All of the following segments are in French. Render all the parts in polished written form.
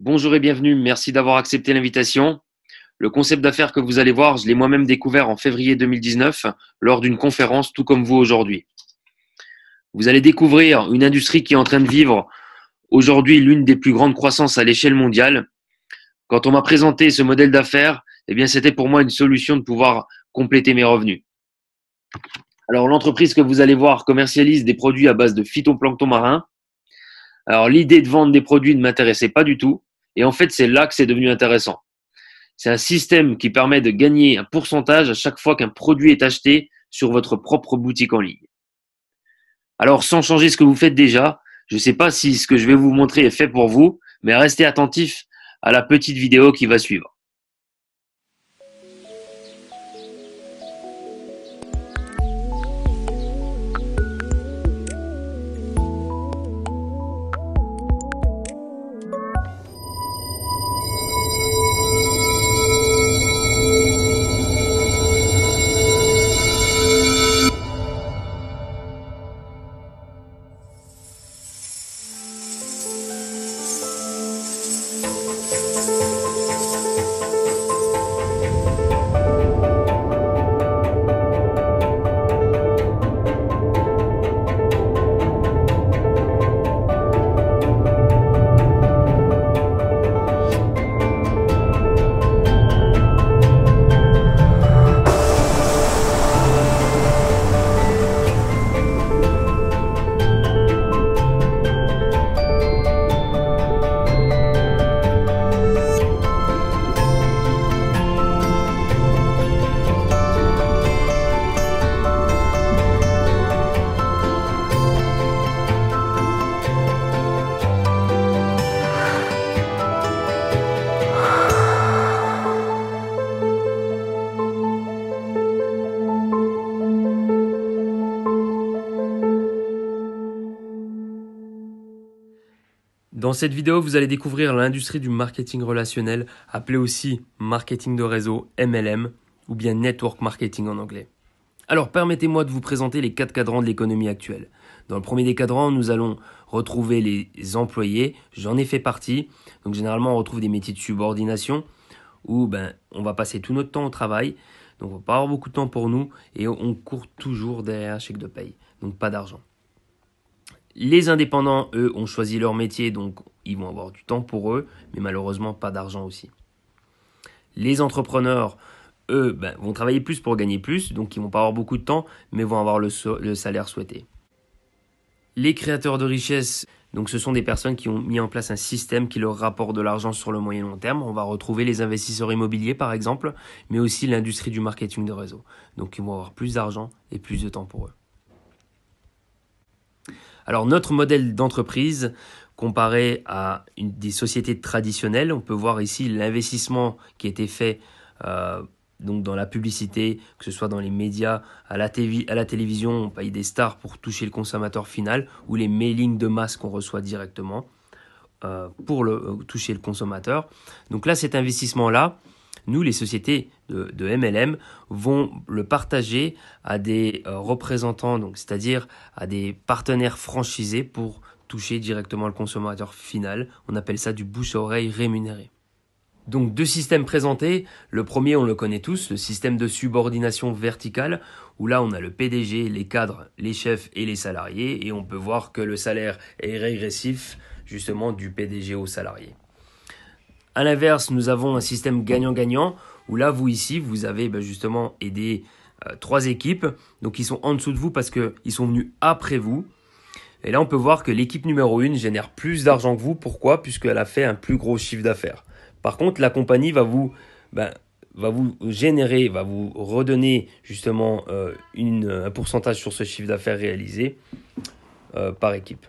Bonjour et bienvenue, merci d'avoir accepté l'invitation. Le concept d'affaires que vous allez voir, je l'ai moi-même découvert en février 2019 lors d'une conférence, tout comme vous aujourd'hui. Vous allez découvrir une industrie qui est en train de vivre aujourd'hui l'une des plus grandes croissances à l'échelle mondiale. Quand on m'a présenté ce modèle d'affaires, c'était pour moi une solution de pouvoir compléter mes revenus. Alors, l'entreprise que vous allez voir commercialise des produits à base de phytoplancton marin. Alors, l'idée de vendre des produits ne m'intéressait pas du tout. Et en fait, c'est là que c'est devenu intéressant. C'est un système qui permet de gagner un pourcentage à chaque fois qu'un produit est acheté sur votre propre boutique en ligne. Alors, sans changer ce que vous faites déjà, je ne sais pas si ce que je vais vous montrer est fait pour vous, mais restez attentifs à la petite vidéo qui va suivre. Dans cette vidéo, vous allez découvrir l'industrie du marketing relationnel, appelé aussi marketing de réseau, MLM, ou bien network marketing en anglais. Alors, permettez-moi de vous présenter les 4 cadrans de l'économie actuelle. Dans le premier des cadrans, nous allons retrouver les employés. J'en ai fait partie. Donc, généralement, on retrouve des métiers de subordination où on va passer tout notre temps au travail. Donc, on va pas avoir beaucoup de temps pour nous et on court toujours derrière un chèque de paye. Donc, pas d'argent. Les indépendants, eux, ont choisi leur métier, donc ils vont avoir du temps pour eux, mais malheureusement pas d'argent aussi. Les entrepreneurs, eux, vont travailler plus pour gagner plus, donc ils vont pas avoir beaucoup de temps, mais vont avoir le salaire souhaité. Les créateurs de richesse, donc ce sont des personnes qui ont mis en place un système qui leur rapporte de l'argent sur le moyen long terme. On va retrouver les investisseurs immobiliers par exemple, mais aussi l'industrie du marketing de réseau. Donc ils vont avoir plus d'argent et plus de temps pour eux. Alors notre modèle d'entreprise, comparé à des sociétés traditionnelles, on peut voir ici l'investissement qui a été fait donc dans la publicité, que ce soit dans les médias, à la télévision, on paye des stars pour toucher le consommateur final, ou les mailings de masse qu'on reçoit directement pour toucher le consommateur. Donc là, cet investissement-là, nous, les sociétés de MLM, vont le partager à des représentants, donc c'est-à-dire à des partenaires franchisés pour toucher directement le consommateur final. On appelle ça du bouche-à-oreille rémunéré. Donc 2 systèmes présentés. Le premier, on le connaît tous, le système de subordination verticale, où là on a le PDG, les cadres, les chefs et les salariés, et on peut voir que le salaire est régressif justement du PDG au salarié. À l'inverse, nous avons un système gagnant-gagnant où là, vous ici, vous avez justement aidé 3 équipes. Donc, ils sont en dessous de vous parce qu'ils sont venus après vous. Et là, on peut voir que l'équipe numéro 1 génère plus d'argent que vous. Pourquoi? Puisqu'elle a fait un plus gros chiffre d'affaires. Par contre, la compagnie va vous générer, va vous redonner justement un pourcentage sur ce chiffre d'affaires réalisé par équipe.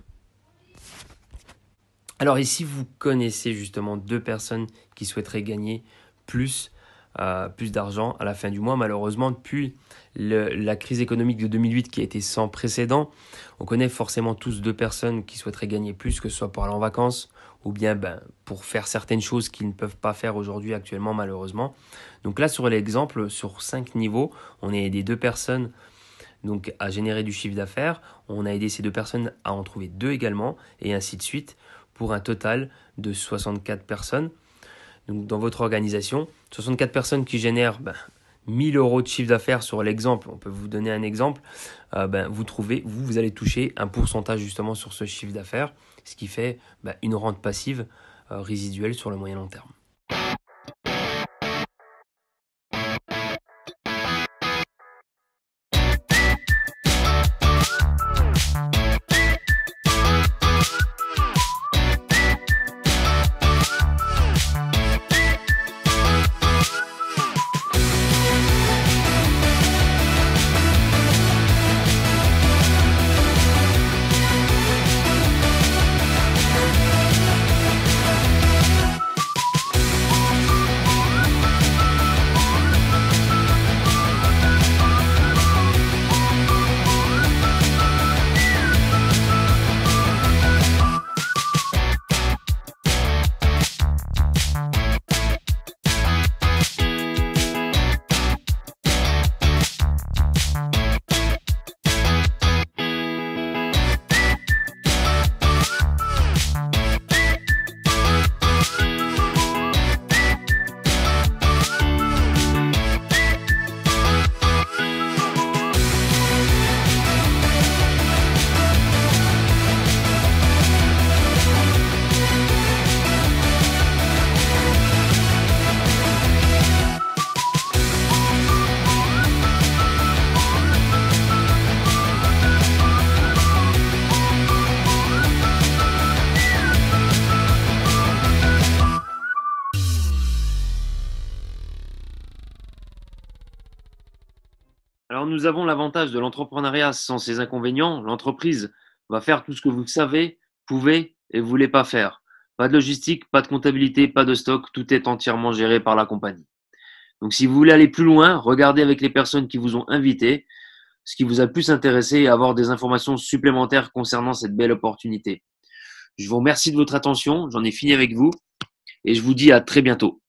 Alors ici, vous connaissez justement 2 personnes qui souhaiteraient gagner plus d'argent à la fin du mois. Malheureusement, depuis la crise économique de 2008 qui a été sans précédent, on connaît forcément tous 2 personnes qui souhaiteraient gagner plus, que ce soit pour aller en vacances ou bien pour faire certaines choses qu'ils ne peuvent pas faire aujourd'hui actuellement malheureusement. Donc là, sur l'exemple, sur 5 niveaux, on a aidé 2 personnes donc, à générer du chiffre d'affaires. On a aidé ces 2 personnes à en trouver 2 également et ainsi de suite, pour un total de 64 personnes. Donc, dans votre organisation, 64 personnes qui génèrent 1000 euros de chiffre d'affaires sur l'exemple. On peut vous donner un exemple. Vous allez toucher un pourcentage justement sur ce chiffre d'affaires, ce qui fait une rente passive résiduelle sur le moyen long terme. Alors, nous avons l'avantage de l'entrepreneuriat sans ses inconvénients. L'entreprise va faire tout ce que vous savez, pouvez et voulez pas faire. Pas de logistique, pas de comptabilité, pas de stock, tout est entièrement géré par la compagnie. Donc, si vous voulez aller plus loin, regardez avec les personnes qui vous ont invité ce qui vous a le plus intéressé et avoir des informations supplémentaires concernant cette belle opportunité. Je vous remercie de votre attention, j'en ai fini avec vous et je vous dis à très bientôt.